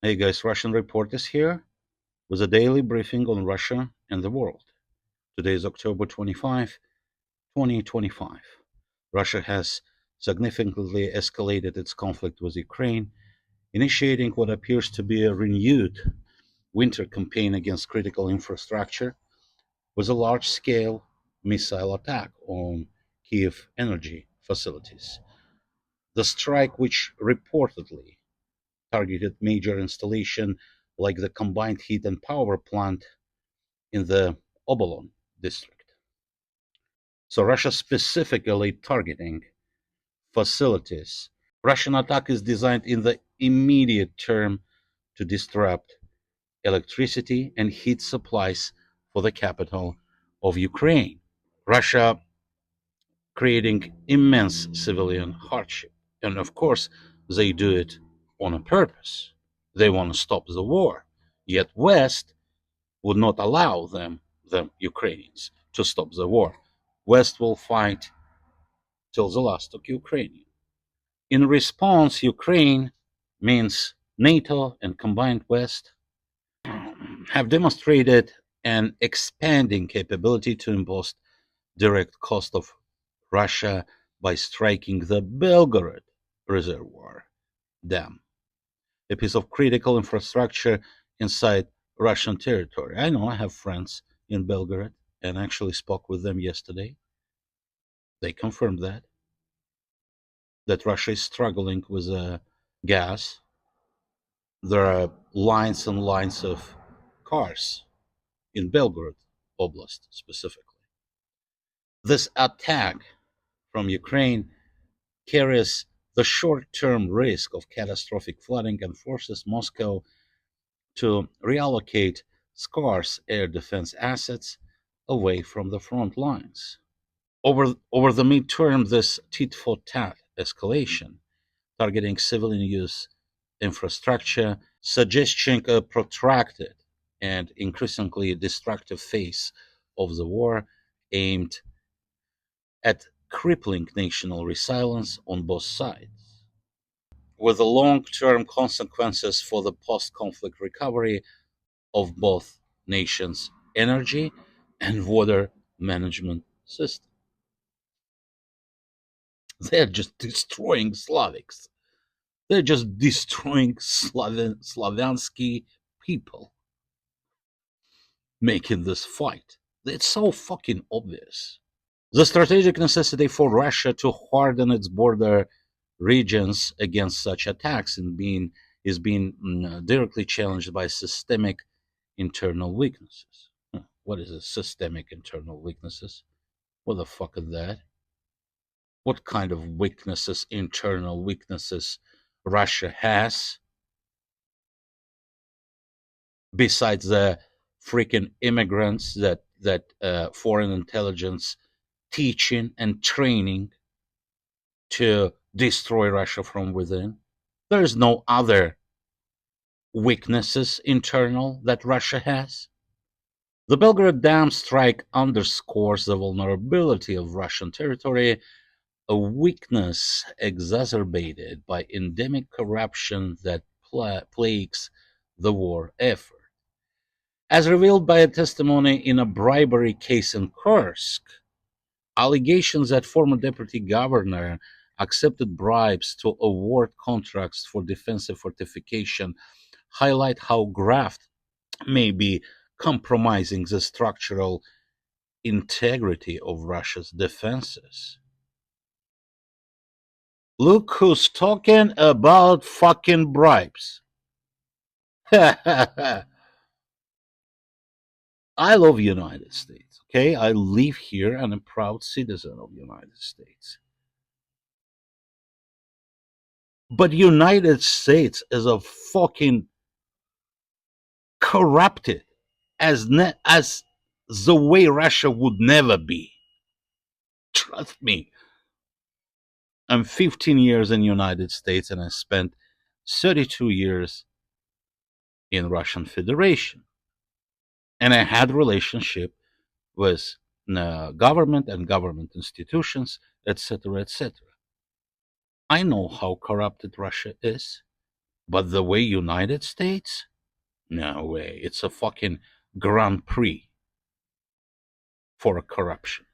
Hey guys, Russian Reporters here with a daily briefing on Russia and the world. Today is October 25, 2025. Russia has significantly escalated its conflict with Ukraine, initiating what appears to be a renewed winter campaign against critical infrastructure with a large scale missile attack on Kiev energy facilities. The strike, which reportedly targeted major installation like the combined heat and power plant in the Obolon district. So Russia specifically targeting facilities. Russian attack is designed in the immediate term to disrupt electricity and heat supplies for the capital of Ukraine. Russia creating immense civilian hardship. And of course, they do it on a purpose. They want to stop the war. Yet West would not allow them, the Ukrainians, to stop the war. West will fight till the last of Ukrainian. In response, Ukraine means NATO and combined West have demonstrated an expanding capability to impose direct cost of Russia by striking the Belgorod Reservoir Dam, a piece of critical infrastructure inside Russian territory. I know I have friends in Belgorod and actually spoke with them yesterday. They confirmed that Russia is struggling with gas. There are lines and lines of cars in Belgorod Oblast specifically. This attack from Ukraine carries the short term risk of catastrophic flooding and forces Moscow to reallocate scarce air defense assets away from the front lines. Over the midterm, this tit for tat escalation, targeting civilian use infrastructure, suggesting a protracted and increasingly destructive phase of the war aimed at crippling national resilience on both sides, with the long term consequences for the post conflict recovery of both nations' energy and water management system. They're just destroying Slavics. They're just destroying Slaviansky people making this fight. It's so fucking obvious. The strategic necessity for Russia to harden its border regions against such attacks is being directly challenged by systemic internal weaknesses. What is a systemic internal weaknesses? What the fuck is that? What kind of weaknesses, internal weaknesses, Russia has besides the freaking immigrants that foreign intelligence teaching and training to destroy Russia from within? There is no other weaknesses internal that Russia has. The Belgorod Dam strike underscores the vulnerability of Russian territory, a weakness exacerbated by endemic corruption that plagues the war effort. As revealed by a testimony in a bribery case in Kursk, allegations that former deputy governor accepted bribes to award contracts for defensive fortification highlight how graft may be compromising the structural integrity of Russia's defenses. Look who's talking about fucking bribes. I love United States, okay? I live here and I'm a proud citizen of United States. But United States is a fucking corrupted as the way Russia would never be. Trust me. I'm 15 years in United States and I spent 32 years in Russian Federation. And I had relationship with government and government institutions, etc., etc. I know how corrupted Russia is. But the way United States? No way. It's a fucking Grand Prix for corruption.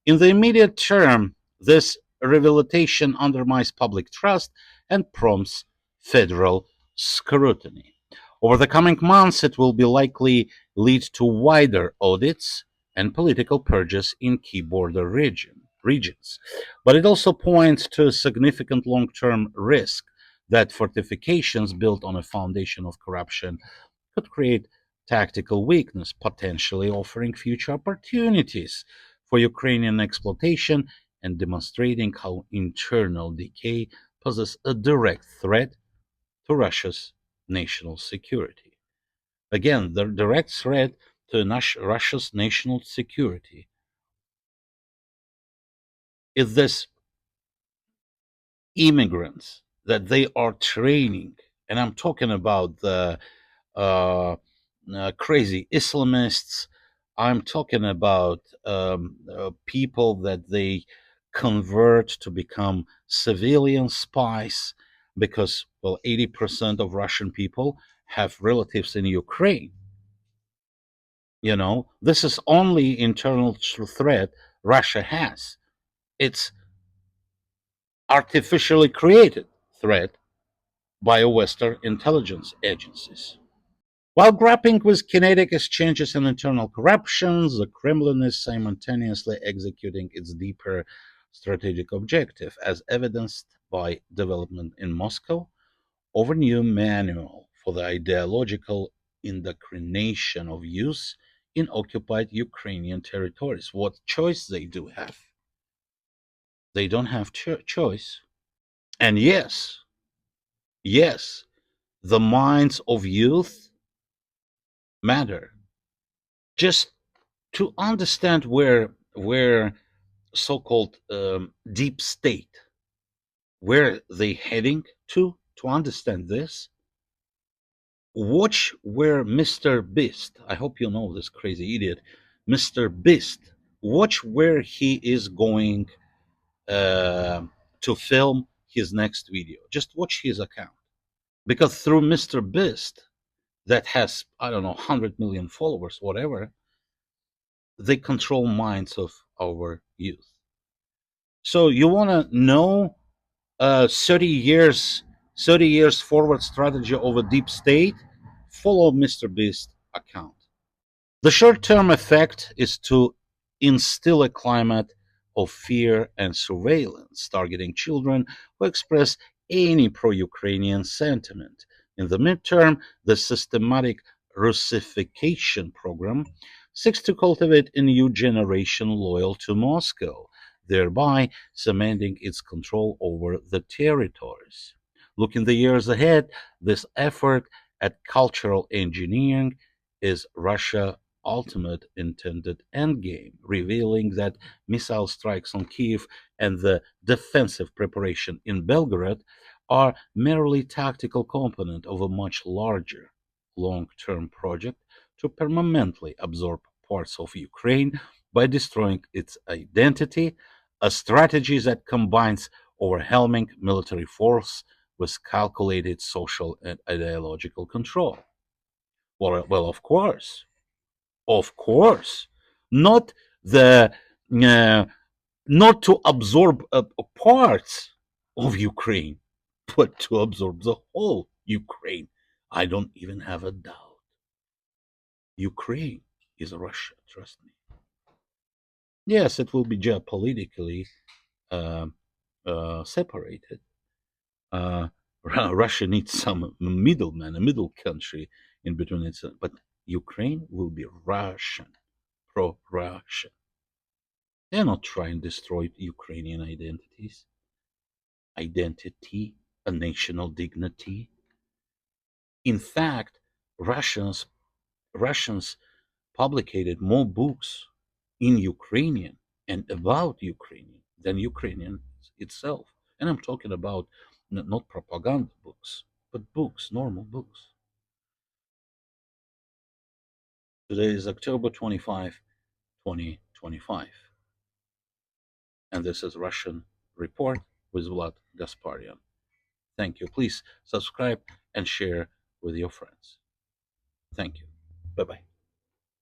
In the immediate term, this rehabilitation undermines public trust and prompts federal scrutiny. Over the coming months, it will be likely lead to wider audits and political purges in key border regions. But it also points to a significant long term risk that fortifications built on a foundation of corruption could create tactical weakness, potentially offering future opportunities for Ukrainian exploitation and demonstrating how internal decay poses a direct threat to Russia's national security. Again, the direct threat to Russia's national security is this immigrants that they are training, and I'm talking about the uh, crazy Islamists. I'm talking about people that they convert to become civilian spies because, well, 80% of Russian people have relatives in Ukraine. You know, this is only internal threat Russia has. It's artificially created threat by Western intelligence agencies. While grappling with kinetic exchanges and internal corruptions, the Kremlin is simultaneously executing its deeper strategic objective, as evidenced by development in Moscow of a new manual for the ideological indoctrination of youth in occupied Ukrainian territories. What choice they do have? They don't have choice. And yes, the minds of youth matter. Just to understand where so-called deep state, where they heading to understand this, watch where Mr. Beast, I hope you know this crazy idiot, Mr. Beast, watch where he is going uh, to film his next video. Just watch his account, because through Mr. Beast, that has, I don't know, 100 million followers, whatever, they control minds of our youth. So you want to know 30 years 30 years forward strategy of a deep state? Follow Mr. Beast account. The short-term effect is to instill a climate of fear and surveillance, targeting children who express any pro-Ukrainian sentiment. In the midterm, the systematic Russification program seeks to cultivate a new generation loyal to Moscow, thereby cementing its control over the territories. Looking the years ahead, this effort at cultural engineering is Russia ultimate intended endgame, revealing that missile strikes on Kiev and the defensive preparation in Belgorod are merely tactical component of a much larger long-term project to permanently absorb parts of Ukraine by destroying its identity, a strategy that combines overwhelming military force with calculated social and ideological control. Well, of course, not the uh, not to absorb parts of Ukraine, but to absorb the whole Ukraine. I don't even have a doubt. Ukraine is Russia. Trust me. Yes, it will be geopolitically uh, separated. Uh, Russia needs some middleman, a middle country in between it, but Ukraine will be Russian, pro-Russian. They're not trying to destroy Ukrainian identity, a national dignity. In fact, Russians Russians publicated more books in Ukrainian and about Ukrainian than Ukrainian itself. And I'm talking about not propaganda books, but books, normal books. Today is October 25, 2025, and this is Russian Report with Vlad Gasparian. Thank you. Please subscribe and share with your friends. Thank you. Bye bye.